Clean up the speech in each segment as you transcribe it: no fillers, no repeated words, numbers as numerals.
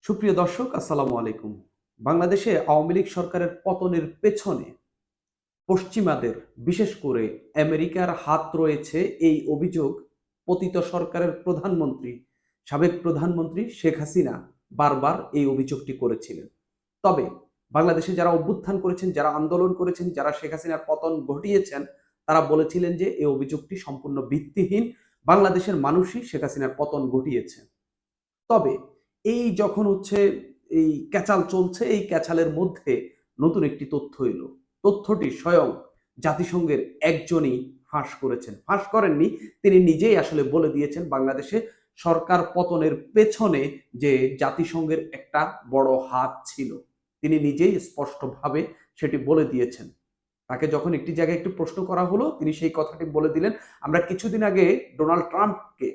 সুপ্রিয় দর্শক, আসসালামু আলাইকুম। বাংলাদেশে আওয়ামী লীগ সরকারের পতনের পেছনে পশ্চিমাদের, বিশেষ করে আমেরিকার হাত রয়েছে, এই অভিযোগ পতিত সরকারের প্রধানমন্ত্রী, সাবেক প্রধানমন্ত্রী শেখ হাসিনা বারবার এই অভিযোগটি করেছিলেন। তবে বাংলাদেশে যারা অভ্যুত্থান করেছেন, যারা আন্দোলন করেছেন, যারা শেখ হাসিনার পতন ঘটিয়েছেন, তারা বলেছিলেন যে এই অভিযোগটি সম্পূর্ণ ভিত্তিহীন। বাংলাদেশের মানুষই শেখ হাসিনার পতন ঘটিয়েছে। তবে এই যখন এই ক্যাচাল চলছে, এই ক্যাচালের মধ্যে নতুন একটি তথ্য এলো। তথ্যটি স্বয়ং জাতিসংঘের একজনই ফাঁস করেছেন। ফাঁস করেননি, তিনি নিজেই আসলে বলে দিয়েছেন বাংলাদেশে সরকার পতনের পেছনে যে জাতিসংঘের একটা বড় হাত ছিল। তিনি নিজেই স্পষ্টভাবে সেটি বলে দিয়েছেন। তাকে যখন একটি জায়গায় একটু প্রশ্ন করা হলো, তিনি সেই কথাটি বলে দিলেন। আমরা কিছুদিন আগে ডোনাল্ড ট্রাম্পকে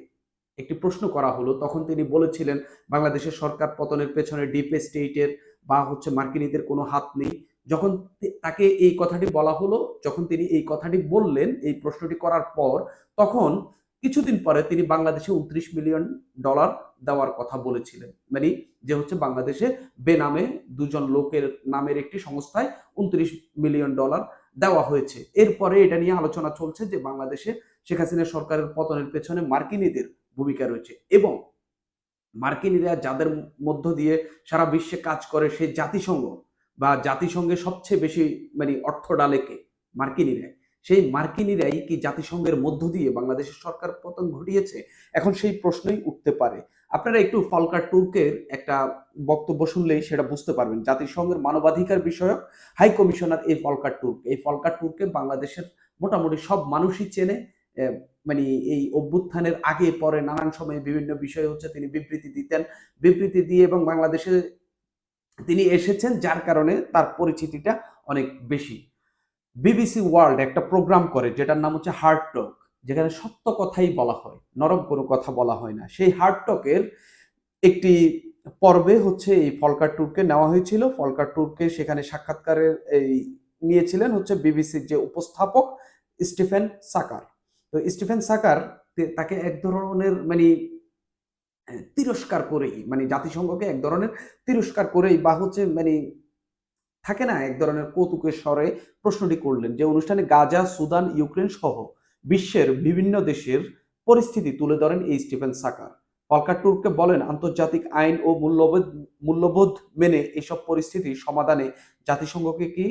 একটি প্রশ্ন করা হলো, তখন তিনি বলেছিলেন বাংলাদেশের সরকার পতনের পেছনে ডিপ স্টেটের বা মার্কিনীদের কোনো হাত নেই। যখন তাকে এই কথাটি বলা হলো, যখন তিনি এই কথাটি বললেন, এই প্রশ্নটি করার পর, তখন কিছুদিন পরে তিনি বাংলাদেশে $29 মিলিয়ন দেওয়ার কথা বলেছিলেন। মানে যে বাংলাদেশে বেনামে দুজন লোকের নামের একটি সংস্থায় $29 মিলিয়ন দেওয়া হয়েছে। এরপরে এটা নিয়ে আলোচনা চলছে যে বাংলাদেশে শেখ হাসিনা সরকারের পতনের পেছনে মার্কিনীদের ভূমিকা রয়েছে, এবং মার্কিনীরা যাদের মধ্য দিয়ে সারা বিশ্বে কাজ করে, সেই জাতিসংঘ বা জাতিসংঘের সবচেয়ে বেশি অর্থ ডালেকে মার্কিনীরাই। সেই মার্কিনীরাই কি জাতিসংঘের মধ্য দিয়ে বাংলাদেশের সরকার পতন ঘটিয়েছে? এখন সেই প্রশ্নই উঠতে পারে। আপনারা একটু ফলকার টুর্কের একটা বক্তব্য শুনলেই সেটা বুঝতে পারবেন। জাতিসংঘের মানবাধিকার বিষয়ক হাই কমিশনার এই ফলকার টুর্কে বাংলাদেশের মোটামুটি সব মানুষই চেনে। মানে এই অভ্যুত্থানের আগে পরে নানান সময়ে বিভিন্ন বিষয়ে তিনি বিবৃতি দিতেন, বিবৃতি দিয়ে এবং বাংলাদেশে তিনি এসেছেন, যার কারণে তার পরিচিতিটা অনেক বেশি। বিবিসি ওয়ার্ল্ড একটা প্রোগ্রাম করে যেটার নাম হার্ড টক, যেখানে সত্য কথাই বলা হয়, নরম কোনো কথা বলা হয় না। সেই হার্ড টকের একটি পর্বে এই ফলকার টুরকে নেওয়া হয়েছিল। ফলকার টুরকে সেখানে সাক্ষাৎকারের নিয়েছিলেন বিবিসির যে উপস্থাপক স্টিফেন সাকার। তো স্টিফেন সাকার তাকে এক ধরনের তিরস্কার করেই, জাতিসংঘকে এক ধরনের তিরস্কার করেই বা থাকে না, এক ধরনের কৌতুকের স্বরে প্রশ্নটি করলেন, যে অনুষ্ঠানে গাজা, সুদান, ইউক্রেন সহ বিশ্বের বিভিন্ন দেশের পরিস্থিতি তুলে ধরেন এই স্টিফেন সাকার। ফলকার টুরকে বলেন, আন্তর্জাতিক আইন ও মূল্যবোধ মেনে এইসব পরিস্থিতি সমাধানে জাতিসংঘকে কি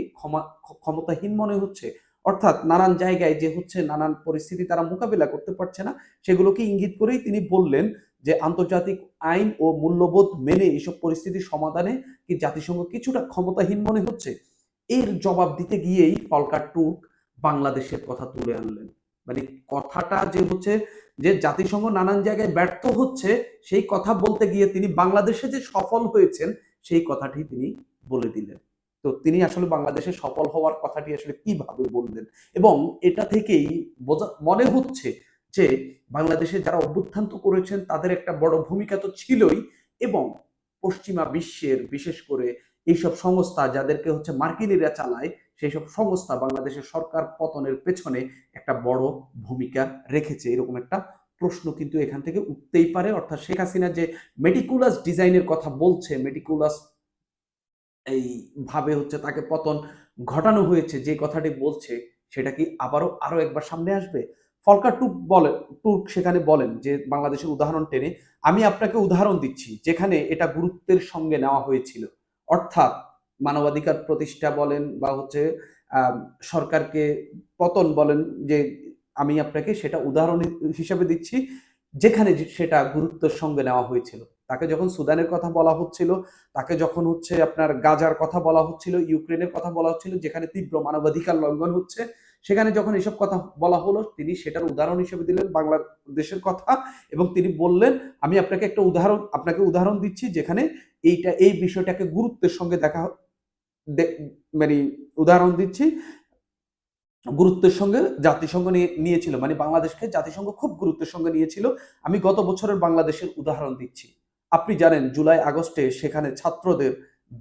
ক্ষমতাহীন মনে হচ্ছে? অর্থাৎ নানান জায়গায় যে নানান পরিস্থিতি তারা মোকাবিলা করতে পারছে না, সেগুলোকে ইঙ্গিত করেই তিনি বললেন যে আন্তর্জাতিক আইন ও মূল্যবোধ মেনে এইসব পরিস্থিতি সমাধানে কি জাতিসংঘ কিছুটা ক্ষমতাহীন মনে হচ্ছে? এর জবাব দিতে গিয়েই ফলকার টুর্ক বাংলাদেশের কথা তুলে আনলেন। কথাটা যে জাতিসংঘ নানান জায়গায় ব্যর্থ হচ্ছে, সেই কথা বলতে গিয়ে তিনি বাংলাদেশে যে সফল হয়েছেন সেই কথাটি তিনি বলে দিলেন। তো তিনি আসলে বাংলাদেশে সফল হওয়ার কথাটি আসলে কিভাবে বললেন, এবং এটা থেকেই মনে হচ্ছে যে বাংলাদেশে যারা অভ্যুত্থান করেছেন তাদের একটা বড় ভূমিকা তো ছিলই, এবং পশ্চিমা বিশ্বের, বিশেষ করে এইসব সংস্থা যাদেরকে মার্কিনীরা চালায়, সেই সব সংস্থা বাংলাদেশের সরকার পতনের পেছনে একটা বড় ভূমিকা রেখেছে, এরকম একটা প্রশ্ন কিন্তু এখান থেকে উঠতেই পারে। অর্থাৎ শেখ হাসিনা যে মেটিকুলাস ডিজাইনের কথা বলছে, মেটিকুলাস এই ভাবে তাকে পতন ঘটানো হয়েছে, যে কথাটি বলছে, সেটা কি আরো একবার সামনে আসবে? ফলকার টুর্ক সেখানে বলেন যে বাংলাদেশের উদাহরণ টেনে, আমি আপনাকে উদাহরণ দিচ্ছি যেখানে এটা গুরুত্বের সঙ্গে নেওয়া হয়েছিল। অর্থাৎ মানবাধিকার প্রতিষ্ঠা বলেন বা সরকারকে পতন বলেন, যে আমি আপনাকে সেটা উদাহরণ হিসেবে দিচ্ছি যেখানে সেটা গুরুত্বের সঙ্গে নেওয়া হয়েছিল। তাকে যখন সুদানের কথা বলা হচ্ছিল, তাকে যখন আপনার গাজার কথা বলা হচ্ছিল, ইউক্রেনের কথা বলা হচ্ছিল, যেখানে তীব্র মানবাধিকার লঙ্ঘন হচ্ছে, সেখানে যখন এসব কথা বলা হলো, তিনি সেটার উদাহরণ হিসেবে দিলেন বাংলাদেশের কথা, এবং তিনি বললেন, আমি আপনাকে উদাহরণ দিচ্ছি যেখানে এই বিষয়টাকে গুরুত্বের সঙ্গে উদাহরণ দিচ্ছি, গুরুত্বের সঙ্গে জাতিসংঘ নিয়েছিল, বাংলাদেশকে জাতিসংঘ খুব গুরুত্বের সঙ্গে নিয়েছিল। আমি গত বছরের বাংলাদেশের উদাহরণ দিচ্ছি। আপনি জানেন জুলাই আগস্টে সেখানে ছাত্রদের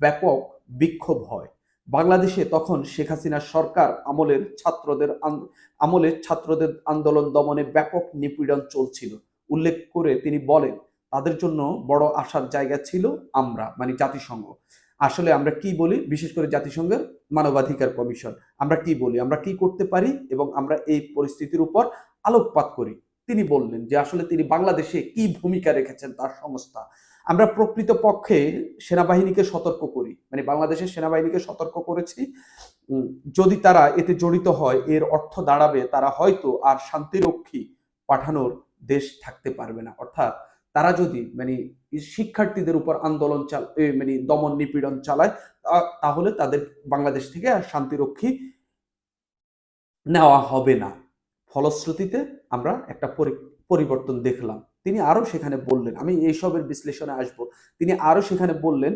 ব্যাপক বিক্ষোভ হয়। বাংলাদেশে তখন শেখ হাসিনার সরকার আমলের ছাত্রদের আন্দোলন দমনে ব্যাপক নিপীড়ন চলছিল। উল্লেখ করে তিনি বলেন, তাদের জন্য বড় আশার জায়গা ছিল আমরা, মানে জাতিসংঘ। আসলে আমরা কি বলি, বিশেষ করে জাতিসংঘের মানবাধিকার কমিশন, আমরা কি বলি, আমরা কি করতে পারি, এবং আমরা এই পরিস্থিতির উপর আলোকপাত করি। তিনি বললেন যে আসলে তিনি বাংলাদেশে কি ভূমিকা রেখেছেন তার সংস্থা। আমরা প্রকৃতপক্ষে সেনাবাহিনীকে সতর্ক করি, মানে বাংলাদেশের সেনাবাহিনীকে সতর্ক করেছি। যদি তারা এতে জড়িত হয়, এর অর্থ দাঁড়াবে তারা হয়তো আর শান্তিরক্ষী পাঠানোর দেশ থাকতে পারবে না। অর্থাৎ তারা যদি মানে শিক্ষার্থীদের উপর আন্দোলন মানে দমন নিপীড়ন চালায়, তাহলে তাদের বাংলাদেশ থেকে আর শান্তিরক্ষী নেওয়া হবে না। ফলশ্রুতিতে আমরা একটা পরিবর্তন দেখলাম। তিনি আরো সেখানে বললেন, আমি এইসবের বিশ্লেষণে আসব, তিনি আরো সেখানে বললেন,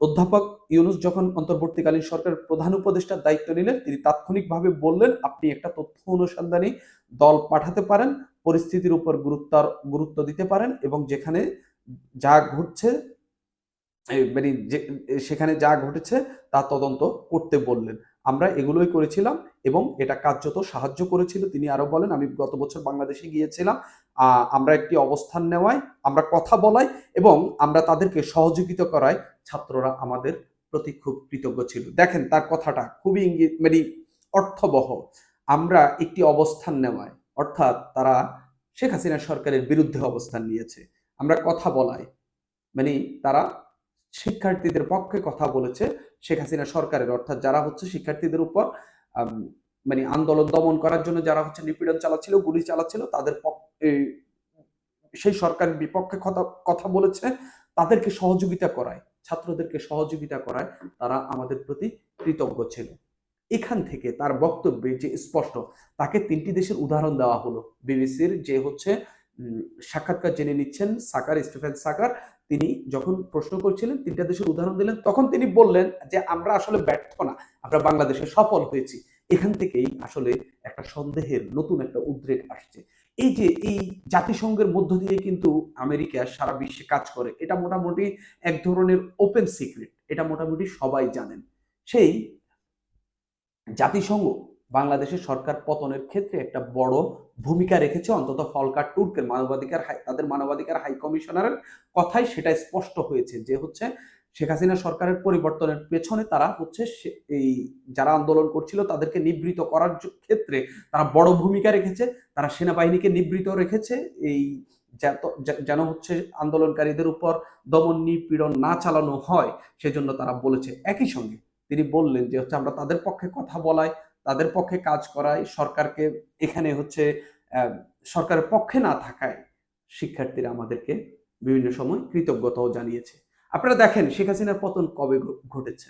অধ্যাপক ইউনূস যখন অন্তর্বর্তীকালীন সরকারের প্রধান উপদেষ্টার দায়িত্ব নিলেন, তিনি তাৎক্ষণিকভাবে বললেন আপনি একটা তথ্য অনুসন্ধানী দল পাঠাতে পারেন, পরিস্থিতির উপর গুরুত্ব দিতে পারেন, এবং যেখানে যা ঘটছে মানে সেখানে যা ঘটেছে তা তদন্ত করতে বললেন। আমরা এগুলোই করেছিলাম এবং এটা কার্যত সাহায্য করেছিল। তিনি আরো বলেন, আমি গত বছর বাংলাদেশে গিয়েছিলাম, আমরা একটি অবস্থান নেওয়ায়, আমরা কথা বলাই এবং আমরা তাদেরকে সহযোগিতা করায় ছাত্ররা আমাদের প্রতি খুব কৃতজ্ঞ ছিল। দেখেন তার কথাটা খুবই ইঙ্গিত, মানে অর্থবহ। আমরা একটি অবস্থান নেওয়ায়, অর্থাৎ তারা শেখ হাসিনা সরকারের বিরুদ্ধে অবস্থান নিয়েছে। আমরা কথা বলাই, মানে তারা শিক্ষার্থীদের পক্ষে কথা বলেছে শেখ হাসিনা সরকারের, অর্থাৎ যারা হচ্ছে শিক্ষার্থীদের উপর মানে আন্দোলন দমন করার জন্য যারা হচ্ছে নিপীড়ন চালাচ্ছিল, গুলি চালাচ্ছিল, তাদের সেই সরকারের বিপক্ষে কথা বলেছে, তাদেরকে সহযোগিতা করায়, ছাত্রদেরকে সহযোগিতা করায় তারা আমাদের প্রতি কৃতজ্ঞ ছিল। এখান থেকে তার বক্তব্যে যে স্পষ্ট, তাকে 3টি দেশের উদাহরণ দেওয়া হলো। বিবিসির যে হচ্ছে সাক্ষাৎকার জেনে নিচ্ছেন স্টিফেন সাকার, তিনি যখন প্রশ্ন করছিলেন 3টা দেশের উদাহরণ দিলেন, তখন তিনি বললেন যে আমরা আসলে ব্যর্থ না, আমরা বাংলাদেশে সফল হয়েছি। এখান থেকেই আসলে একটা সন্দেহের নতুন একটা উদ্রেক আসছে। এই যে এই জাতিসংঘের মধ্য দিয়ে কিন্তু আমেরিকা সারা বিশ্বে কাজ করে, এটা মোটামুটি এক ধরনের ওপেন সিক্রেট, এটা মোটামুটি সবাই জানেন। সেই জাতিসংঘ বাংলাদেশের সরকার পতনের ক্ষেত্রে একটা বড় ভূমিকা রেখেছে, অন্তত ফলকার তুর্কের তাদের মানবাধিকার হাই কমিশনারের কথাই সেটা স্পষ্ট হয়েছে যে হচ্ছে শেখ হাসিনা সরকারের পরিবর্তনের পেছনে তারা হচ্ছে এই যারা আন্দোলন করছিল তাদেরকে নিবৃত করার ক্ষেত্রে তারা বড় ভূমিকা রেখেছে। তারা সেনাবাহিনীকে নিবৃত রেখেছে, এই যেন হচ্ছে আন্দোলনকারীদের উপর দমন নিপীড়ন না চালানো হয়, সেজন্য তারা বলেছে। একই সঙ্গে তিনি বললেন যে হচ্ছে আমরা তাদের পক্ষে কথা বলাই, তাদের পক্ষে কাজ করাই, সরকারকে এখানে হচ্ছে সরকারের পক্ষে না থাকায় শিক্ষার্থীরা আমাদেরকে বিভিন্ন সময় কৃতজ্ঞতাও জানিয়েছে। আপনারা দেখেন শেখ হাসিনার পতন কবে ঘটেছে?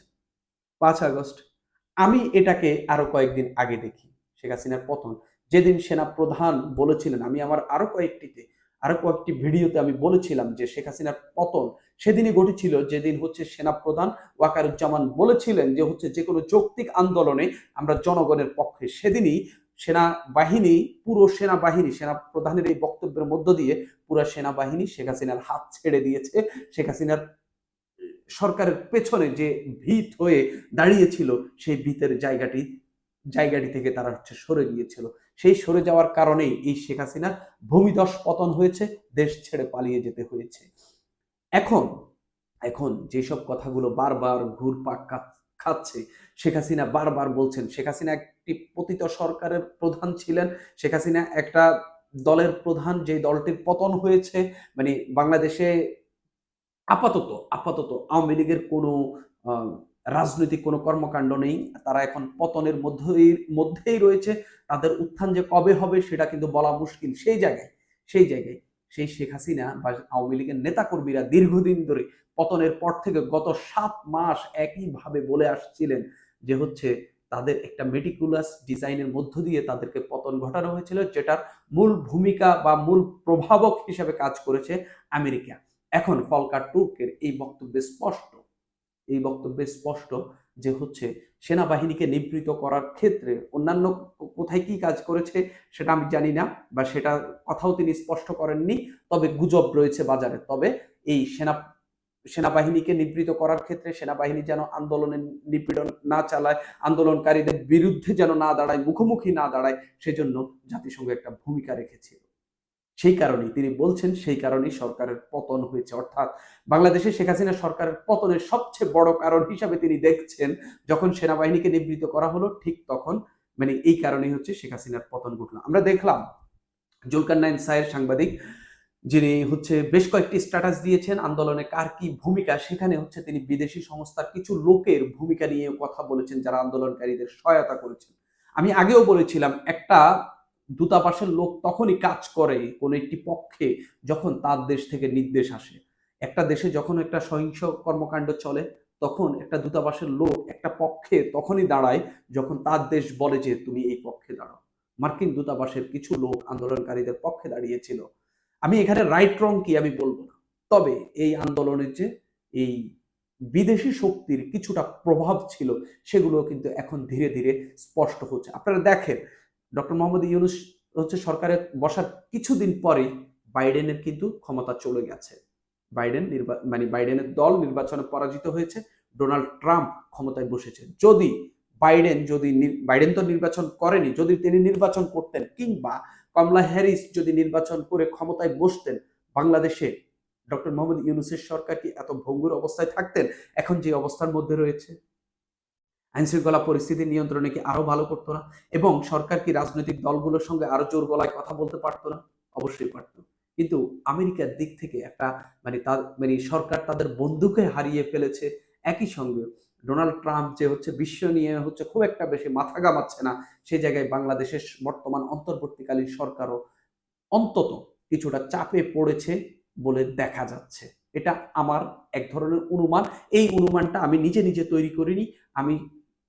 5 আগস্ট। আমি এটাকে আরো কয়েকদিন আগে দেখি। শেখ হাসিনার পতন যেদিন সেনা প্রধান বলেছিলেন, আমি আমার আরো কয়েকটি ভিডিওতে আমি বলেছিলাম যে শেখ হাসিনার পতন সেদিনই ঘটেছিল যেদিন হচ্ছে সেনা প্রধান ওয়াকারুজ্জামান বলেছিলেন যে হচ্ছে যে কোনো যৌক্তিক আন্দোলনে আমরা জনগণের পক্ষে। সেদিনই পুরো সেনাবাহিনী সেনা প্রধানের এই বক্তব্যের মধ্য দিয়ে পুরো সেনাবাহিনী শেখ হাসিনার হাত ছেড়ে দিয়েছে। শেখ হাসিনার সরকারের পেছনে যে ভিত হয়ে দাঁড়িয়েছিল, সেই ভিতের জায়গাটি থেকে তারা হচ্ছে সরে গিয়েছিল। সেই সরে যাওয়ার কারণেই এই শেখ হাসিনার ভূমিধস পতন হয়েছে, দেশ ছেড়ে পালিয়ে যেতে হয়েছে। এখন এখন যেসব কথাগুলো বারবার ঘুরপাক খাচ্ছে, শেখ হাসিনা বারবার বলছেন, শেখ হাসিনা একটি পতিত সরকারের প্রধান ছিলেন, শেখ হাসিনা একটা দলের প্রধান, যে দলটির পতন হয়েছে, মানে বাংলাদেশে আপাতত আওয়ামী লীগের কোনো রাজনৈতিক কোনো কর্মকাণ্ড নেই, তারা এখন পতনের মধ্যেই রয়েছে। তাদের উত্থান যে কবে হবে সেটা কিন্তু বলা মুশকিল। সেই জায়গায় সেই শেখ হাসিনা বা আওয়ামী লীগের নেতাকর্মীরা দীর্ঘদিন ধরে পতনের পর থেকে গত 7 মাস একইভাবে বলে আসছিলেন যে হচ্ছে তাদের একটা মেটিকুলাস ডিজাইনের মধ্য দিয়ে তাদেরকে পতন ঘটানো হয়েছিল, যেটার মূল ভূমিকা বা মূল প্রভাবক হিসেবে কাজ করেছে আমেরিকা। এখন ফলকার তুর্কের এই বক্তব্যে স্পষ্ট যে হচ্ছে সেনাবাহিনীকে নিবৃত করার ক্ষেত্রে অন্যান্য কোথায় কি কাজ করেছে সেটা আমি জানি না, বা সেটা কথাও তিনি স্পষ্ট করেননি। তবে গুজব রয়েছে বাজারে। তবে এই সেনাবাহিনীকে নিবৃত করার ক্ষেত্রে সেনাবাহিনী যেন আন্দোলনে নিপীড়ন না চালায়, আন্দোলনকারীদের বিরুদ্ধে যেন না দাঁড়ায়, মুখোমুখি না দাঁড়ায়, সেজন্য জাতিসংঘ একটা ভূমিকা রেখেছিল। সেই কারণেই তিনি বলছেন, সেই কারণেই সরকারের পতন হয়েছে। অর্থাৎ বাংলাদেশে শেখ হাসিনা সরকারের পতনের সবচেয়ে বড় কারণ হিসাবে তিনি দেখছেন, যখন সেনাবাহিনীকে নিবৃত্ত করা হলো ঠিক তখন এই কারণেই হচ্ছে শেখ হাসিনার পতন ঘটলো। আমরা দেখলাম জুলকারনাইন সাহের সাংবাদিক, যিনি বেশ কয়েকটি স্ট্যাটাস দিয়েছেন আন্দোলনে কার কি ভূমিকা, সেখানে তিনি বিদেশি সংস্থার কিছু লোকের ভূমিকা নিয়ে কথা বলেছেন যারা আন্দোলনকারীদের সহায়তা করেছেন। আমি আগেও বলেছিলাম একটা দূতাবাসের লোক তখনই কাজ করে কোন একটি পক্ষে যখন তার দেশ থেকে নির্দেশ আসে। একটা দেশে যখন একটা সহিংস কর্মকাণ্ড চলে তখন একটা দূতাবাসের লোক একটা পক্ষে তখনই দাঁড়ায় যখন তার দেশ বলে যে তুমি এই পক্ষে দাঁড়াও। মার্কিন দূতাবাসের কিছু লোক আন্দোলনকারীদের পক্ষে দাঁড়িয়েছিল। আমি এখানে রাইট রং কি আমি বলবো না, তবে এই আন্দোলনের যে এই বিদেশি শক্তির কিছুটা প্রভাব ছিল সেগুলো কিন্তু এখন ধীরে ধীরে স্পষ্ট হচ্ছে। আপনারা দেখেন ডক্টর মোহাম্মদ ইউনূস সরকারে বসার কিছুদিন পরেই বাইডেনের কিন্তু ক্ষমতা চলে গেছে। বাইডেনের দল নির্বাচনে পরাজিত হয়েছে, ডোনাল্ড ট্রাম্প ক্ষমতায় বসেছে। বাইডেন তো নির্বাচন করেনি, যদি তিনি নির্বাচন করতেন কিংবা কমলা হ্যারিস যদি নির্বাচন করে ক্ষমতায় বসতেন, বাংলাদেশে ডক্টর মোহাম্মদ ইউনূসের সরকার কি এত ভঙ্গুর অবস্থায় থাকতেন এখন যে অবস্থার মধ্যে রয়েছে? আইনশৃঙ্খলা পরিস্থিতি নিয়ন্ত্রণে কি আরো ভালো করতো না? এবং সরকার কি রাজনৈতিক দলগুলোর সঙ্গে আরো জোর গলায় কথা বলতে পারতো না? অবশ্যই পারতো। কিন্তু আমেরিকার দিক থেকে একটা সরকার তাদের বন্ধুকে হারিয়ে ফেলেছে। একই সঙ্গে ডোনাল্ড ট্রাম্প যে বিশ্ব নিয়ে খুব একটা বেশি মাথা ঘামাচ্ছে না, সেই জায়গায় বাংলাদেশের বর্তমান অন্তর্বর্তীকালীন সরকারও অন্তত কিছুটা চাপে পড়েছে বলে দেখা যাচ্ছে। এটা আমার এক ধরনের অনুমান। এই অনুমানটা আমি নিজে নিজে তৈরি করিনি। আমি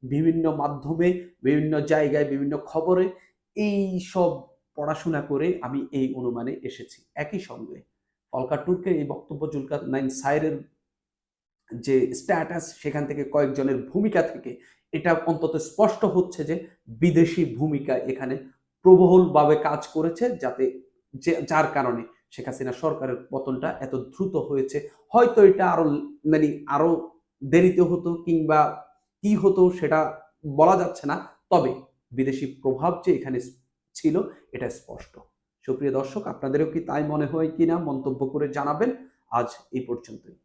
বিভিন্ন মাধ্যমে, বিভিন্ন জায়গায়, বিভিন্ন খবরে এই সব পড়াশোনা করে আমি এই অনুমানে এসেছি। একই সঙ্গে অলকা টুর্কের এই বক্তব্য, জুলকারনাইন সাহেরের যে স্ট্যাটাস, সেখান থেকে কয়েকজনের ভূমিকা থেকে এটা অন্তত স্পষ্ট হচ্ছে যে বিদেশি ভূমিকা এখানে প্রবলভাবে কাজ করেছে, যার কারণে শেখ হাসিনা সরকারের পতনটা এত দ্রুত হয়েছে। হয়তো এটা আরো দেরিতে হতো কিংবা কি হতো সেটা বলা যাচ্ছে না, তবে বিদেশি প্রভাব যে এখানে ছিল এটা স্পষ্ট। সুপ্রিয় দর্শক, আপনাদেরও কি তাই মনে হয় কিনা মন্তব্য করে জানাবেন। আজ এই পর্যন্তই।